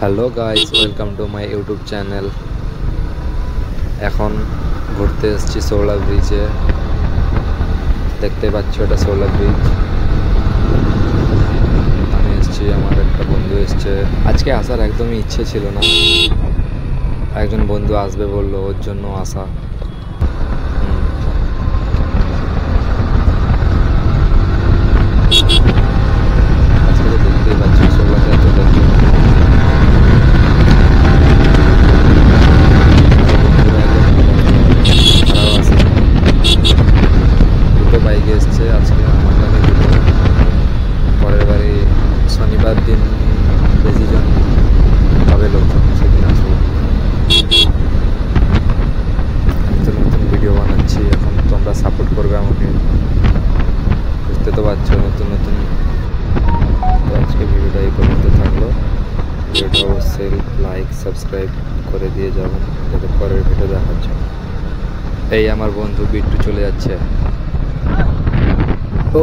Hello guys, welcome to my YouTube channel. এখন ঘুরতে এসেছি সোলা ব্রিজে। দেখতে পাচ্ছ এটা সোলা ব্রিজ। আমি এসেছি, আমার একটা বন্ধু এসছে। আজকে আসার একদমই ইচ্ছে ছিল না, একজন বন্ধু আসবে বললো, ওর জন্য আসা। আজকে তো দেখতেই পাচ্ছ সোলাতে এত লোকজন। দুটো বাইকে এসছে আজকে, আমারটা দুটো। পরের বারে শনিবার দিন বেশি জন হবে লোকজন, সেদিন আসবো। নতুন নতুন ভিডিও বানাচ্ছি, এখন তোমরা সাপোর্ট করবে আমাকে, বুঝতে তো পারছো। নতুন নতুন তো আজকে ভিডিওটা এই পর্যন্ত থাকলো। ভিডিওটা অবশ্যই লাইক সাবস্ক্রাইব করে দিয়ে যাবেন যাতে পরের ভিডিও দেখার জন্য। এই আমার বন্ধু বিট্টু চলে যাচ্ছে। ও